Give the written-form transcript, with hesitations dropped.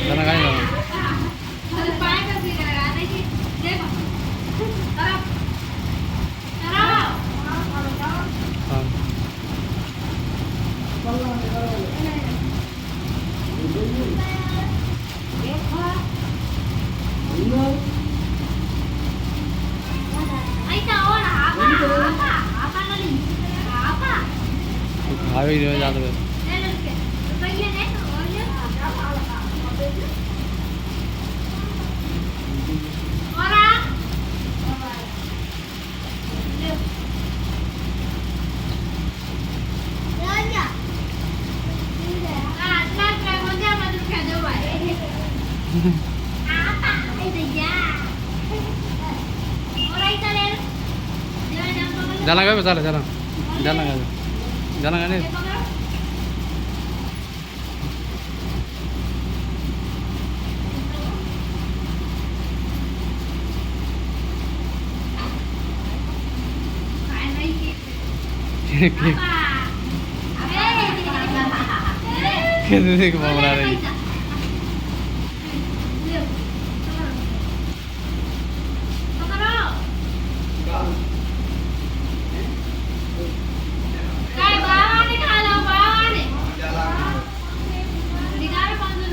त्यांना काय झालं આવી રહ્યો જાતો jalan gak salah jalan jalan gak jalan gak nih Apa? Apa? Apa?